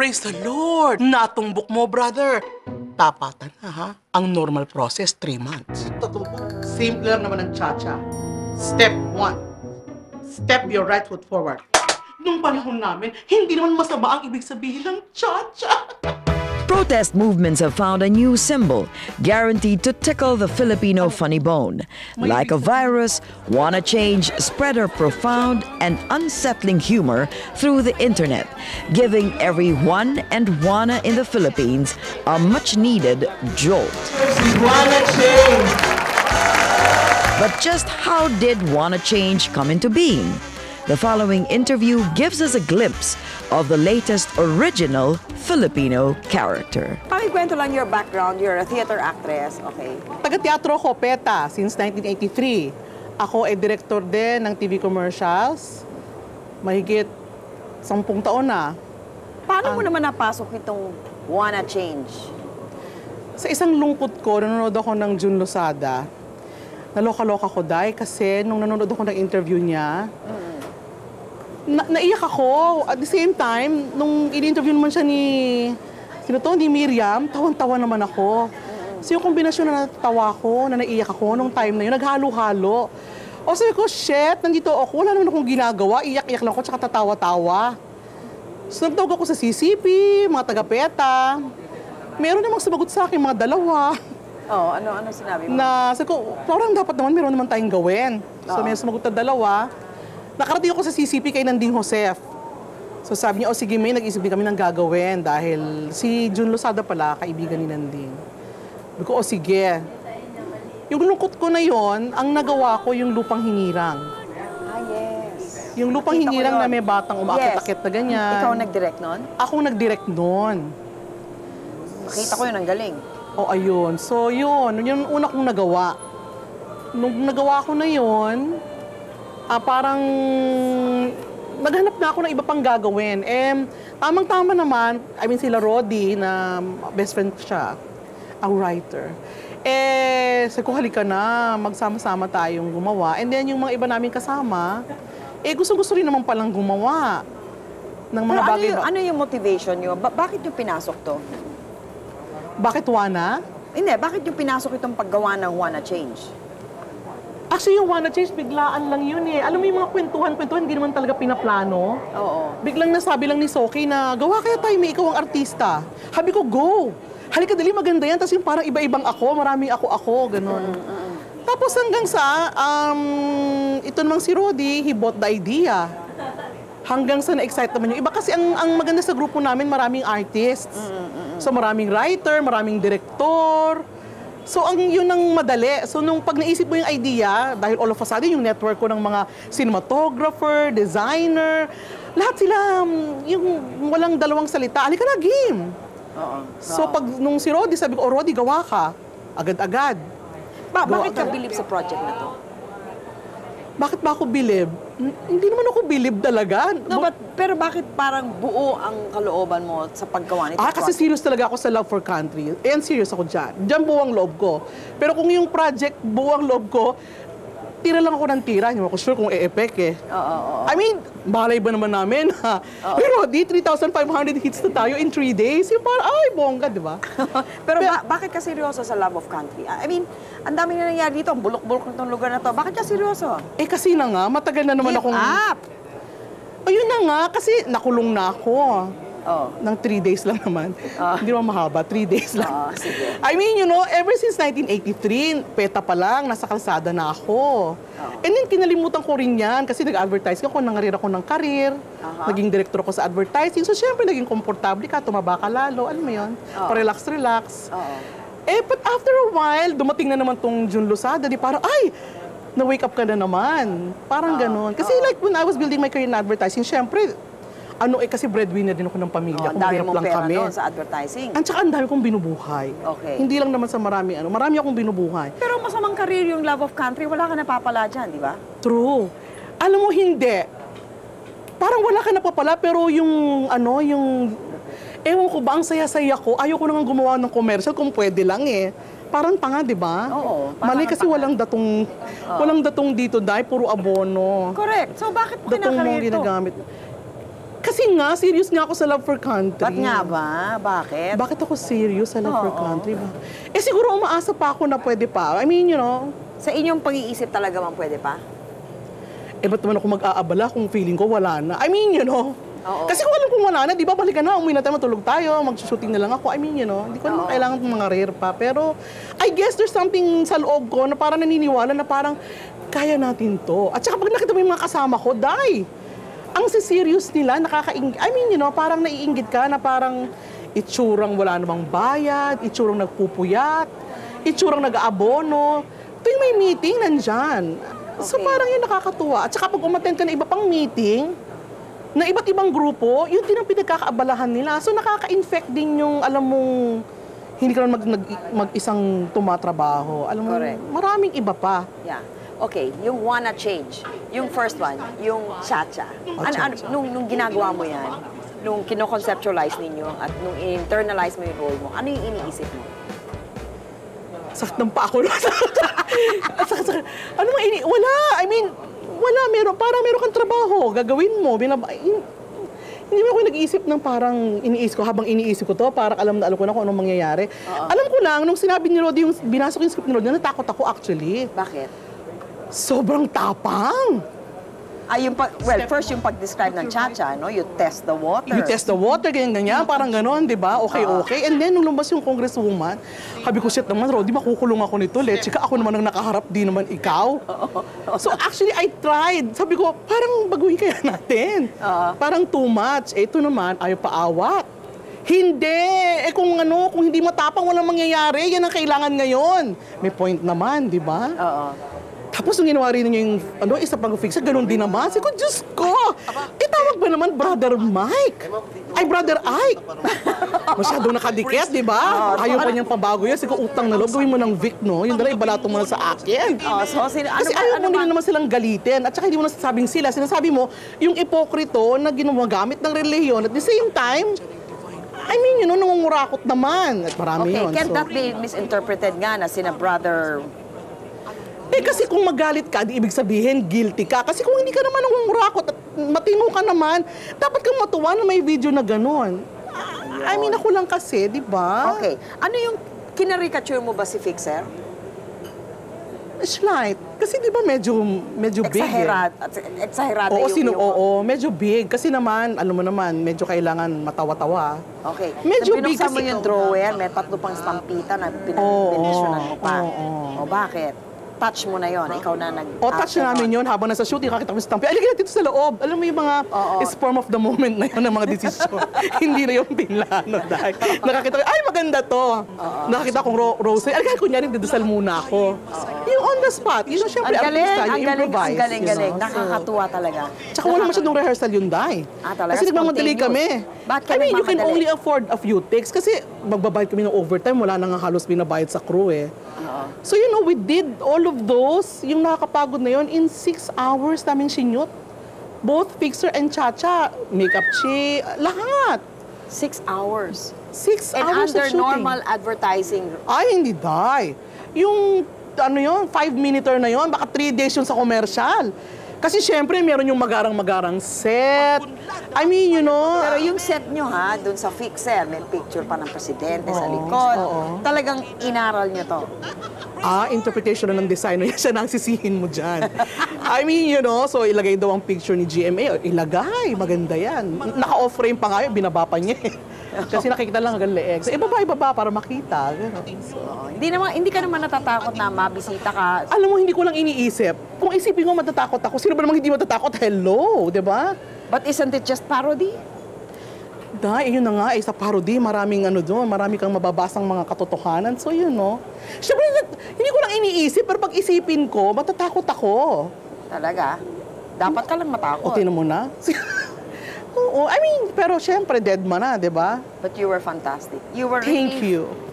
Praise the Lord! Natumbok mo, brother. Tapatan na, ha? Ang normal process, 3 months. Totoo. Simple lang naman ang cha-cha. Step 1. Step your right foot forward. Nung panahon namin, hindi naman masama ang ibig sabihin ng cha-cha. Protest movements have found a new symbol, guaranteed to tickle the Filipino funny bone. Like a virus, Wanna Change spread her profound and unsettling humor through the internet, giving every one and wanna in the Philippines a much-needed jolt. Wanna change! But just how did Wanna Change come into being? The following interview gives us a glimpse of the latest original Filipino character. Pakikwento lang your background. You're a theater actress, okay? Taga-teatro ko, PETA, since 1983. Ako ay director din ng TV commercials. Mahigit 10 taon na. Paano mo naman napasok itong Wanna Change? Sa isang lungkot ko, nanonood ako ng Jun Losada. Naloka-loka ko dahil kasi nung nanonood ako ng interview niya, naiyak ako. At the same time, nung in-interview naman siya ni Miriam, tawan-tawa naman ako. So yung kombinasyon na natawa ko, na naiyak ako nung time na yun, naghalo-halo. O sabi ko, shit, nandito ako, wala naman akong ginagawa, iyak-iyak lang ako, tsaka tatawa-tawa. So nagtawag ako sa CCP, mga taga-PETA. Meron namang sumagot sa akin, mga dalawa. Oh, ano sinabi mo? Sabi ko, parang dapat naman, meron naman tayong gawin. So may sumagot na dalawa. Nakarating ako sa CCP kay Nanding Josef. So sabi niya, sige may, nag-isip din kami ng gagawin dahil si Jun Losada pala, kaibigan ni Nanding. Sabi ko, sige. Yung lungkot ko na yon, ang nagawa ko yung Lupang Hinirang. Ah, yes. Yung Lupang Nakita ko Hinirang yun. na may batang umakit-akit na ganyan. Ikaw nag-direct nun? Ako nag-direct nun. Nakita ko yun, ang galing. Ayun. So yun yung una kong nagawa. Nung nagawa ko na yun, parang naghanap na ako ng iba pang gagawin. Tamang-tama naman, sila Rodi, na best friend ko siya, ang writer. Sabi ko, halika na, magsama-sama tayong gumawa. And then yung mga iba namin kasama, gusto-gusto rin naman palang gumawa ng mga Pero bagay. ano yung motivation nyo? Bakit nyo pinasok to? Bakit Wana? Hindi, bakit nyo pinasok itong paggawa ng Wanna Change? Actually, yung Wanna Change, biglaan lang yun eh. Alam mo yung mga kwentuhan, hindi naman talaga pinaplano. Oo. Biglang nasabi lang ni Soki na, gawa kaya tayo, may ikaw ang artista. Habi ko, go! Halika dali, maganda yan. Tapos yung parang iba-ibang ako, maraming ako, gano'n. Tapos hanggang sa, ito namang si Rodi, he bought the idea. Hanggang sa na-excite naman yung iba. Kasi ang maganda sa grupo namin, maraming artists. So maraming writer, maraming director. So, yun ang madali. So, nung pag naisip mo yung idea, dahil all of a sudden, yung network ko ng mga cinematographer, designer, lahat sila, yung walang dalawang salita, halika na, game. So, pag nung si Rodi, sabi ko, Rodi, gawa ka. Agad-agad. Bakit ka believe sa project na to? Bakit ba ako bilib? Hindi naman ako bilib talaga. No, pero bakit parang buo ang kalooban mo sa paggawa nito? Kasi serious talaga ako sa love for country. Serious ako dyan. Diyan buwang loob ko. Pero kung yung project buwang loob ko, tira lang ako ng tira. Hindi ako sure kung e-epek eh. Oo. Balay ba naman namin ha? Pero di 3,500 hits na tayo in 3 days. Yung parang, bongga, di ba? Pero bakit ka seryoso sa love of country? Ang dami na nangyari dito. Ang bulok-bulok nitong lugar na to. Bakit ka seryoso? Kasi na nga, matagal na naman akong... Ayun na nga, kasi nakulong na ako. Ng 3 days lang naman. Hindi naman mahaba, 3 days lang. Sige. Ever since 1983, PETA pa lang, nasa kalsada na ako. And then, kinalimutan ko rin yan kasi nag-advertise ako, nangarir ako ng karir, naging director ako sa advertising. So, syempre, naging komportable ka, tumaba ka lalo, alam mo yun? Pa-relax-relax. But after a while, dumating na naman tong Jun Losada, di parang, na-wake up ka na naman. Parang ganun. Kasi like when I was building my career in advertising, syempre, kasi breadwinner din ako ng pamilya. Ang dami mong pera doon sa advertising. At saka ang dami kong binubuhay. Okay. Hindi lang naman sa marami akong binubuhay. Pero masamang career yung love of country, wala ka napapala dyan, di ba? True. Alam mo, hindi. Parang wala ka napapala, pero ewan ko ba, ang saya-saya ko, ayaw ko nang gumawa ng commercial kung pwede lang eh. Parang tanga, di ba? Oo. Mali kasi walang datong dito, dahil puro abono. Correct. So bakit mo Datong mong kinakarir to? ginagamit. Kasi nga, serious nga ako sa Love for Country. Ba't nga ba? Bakit? Bakit ako serious sa Love for Oo. Country ba? Eh siguro umaasa pa ako na pwede pa. I mean, you know, Sa inyong pag-iisip talaga man pwede pa? eh ba't naman ako mag-aabala kung feeling ko wala na? I mean, you know, Oo. kasi kung alam kong wala na, di ba balikan na, umuwi na tayo, matulog tayo, mag-shooting na lang ako. I mean, you know, hindi ko naman Oo. kailangan ng mga rare pa. Pero I guess there's something sa loob ko na parang naniniwala na parang kaya natin to. At saka pag nakita mo yung mga kasama ko, die! Ang serious nila, I mean, you know, parang naiinggit ka na parang itsurang wala namang bayad, itsurang nagpupuyat, itsurang nag-aabono. Tuwing may meeting, nandyan. So Okay. parang yun nakakatuwa. At saka pag umattend ka na iba pang meeting, na iba't ibang grupo, yun din ang pinagkakaabalahan nila. So nakaka-infect din yung, alam mong, hindi ka naman mag-isang tumatrabaho. Alam mo, Correct. maraming iba pa. Yeah. Okay, yung wanna change. Yung first one, yung cha-cha. Cha-cha. Nung ginagawa mo yan, nung kino-conceptualize ninyo at nung internalize mo yung role mo, ano yung iniisip mo? Sakit ng pa ako. Sakit. Ano mga wala. I mean, wala. Parang meron kang trabaho. Gagawin mo. Hindi mo ako nag-iisip ng parang iniisip ko. Habang iniisip ko to, parang alam ko na kung anong mangyayari. Alam ko lang, nung sinabi ni Rodi, yung binasa ko yung script ni Rodi, natakot ako actually. Bakit? Sobrang tapang. First yung pag-describe ng cha-cha, no? You test the water. You test the water, ganyan, parang ganon, di ba? Okay. And then, nung lumabas yung congresswoman, sabi ko, shit naman, Rodi, makukulong ako nito. Leche ka, ako naman ang nakaharap, di naman ikaw. So actually, I tried. Sabi ko, parang baguhin kaya natin. Parang too much. Ito naman, ayaw paawat. Hindi! Kung hindi matapang, walang mangyayari. Yan ang kailangan ngayon. May point naman, di ba? Oo. Tapos nung ginawa rin niya yung isa pang fixer, ganun din naman. Sabi ko, Diyos ko! Tawag ba naman Brother Mike? Ay, Brother Ike! Masyadong nakadikit, di ba? Ayaw pa niyang pabago yan. Sabi ko, utang na loob, gawin mo ng Vic, no? Yung dala, ibalato mo na sa akin. Kasi ayaw mo nila naman silang galitin. At saka hindi mo nasasabing sila. Sinasabi mo, yung ipokrito na ginagamit ng relihiyon. At the same time, I mean, nangungurakot naman. At marami yun. Can that be misinterpreted nga na sina brother? Kasi kung magalit ka, di ibig sabihin, guilty ka. Kasi kung hindi ka naman nangungurakot at matino ka naman, dapat kang matuwa na may video na gano'n. I mean, ako lang kasi, di ba? Okay. Ano yung kinarikature mo ba si Fixer? Slight. Kasi di ba medyo big Exagerado Oo, medyo big. Kasi naman, alam mo naman, medyo kailangan matawa-tawa. Okay. Medyo Nung big binuksan mo kasi- yung drawer, may 3 pang stampita na pinag-mentionan mo pa. O bakit? Touch mo na yon, ikaw na Touch na namin yun habang nasa shooting, nakakita ko yung stamp. Alagay natin ito sa loob. Alam mo yung mga storm of the moment na yun, ng mga desisyon. Hindi na yung pinlano dahil. Nakakita ko, ay maganda to. Nakakita kong rose. Alagay, kunyari, didasal muna ako. Yung on the spot. Yun, syempre, Ang galing, artista, ang yung galing, improvise. ang galing, you know. galing. Nakakatuwa talaga. Tsaka wala masyadong rehearsal yun, Day. Talaga? Kasi nagmamadali kami. Bakit ka I mean, you can nagmamadali? only afford a few takes kasi magbabayad kami ng overtime, wala na nga halos binabayad sa crew eh. So we did all of those, yung nakakapagod na yun, in 6 hours namin sinyot. Both Fixer and Cha-Cha, makeup lahat. 6 hours. 6 And hours under of shooting. normal advertising. Ay, hindi, Day. Yung, 5-minute na yun, baka 3 days yun sa commercial. Kasi syempre, meron yung magarang-magarang set. I mean, Pero yung set nyo dun sa Fixer, may picture pa ng presidente sa likod. Talagang inaral nyo to. Interpretation na ng designer, yan siya nang sisihin mo dyan. I mean, so ilagay daw ang picture ni GMA. Ilagay, maganda yan. Naka-off frame pa nga yun, binaba pa niya eh. Kasi nakikita lang hanggang leeg. So, ibaba para makita. So, Hindi ka naman natatakot na mabisita ka. alam mo, hindi ko lang iniisip. Kung isipin ko matatakot ako, sino ba namang hindi matatakot? Hello, di ba? But isn't it just parody? Yun na nga, sa parody, maraming doon, marami kang mababasang mga katotohanan. So, Siyempre, hindi ko lang iniisip, pero pag isipin ko, matatakot ako. Talaga? Dapat ka lang matakot. O, tinan mo na. Oo, I mean, pero siyempre, dead man na, di ba? But you were fantastic. You were Thank really you.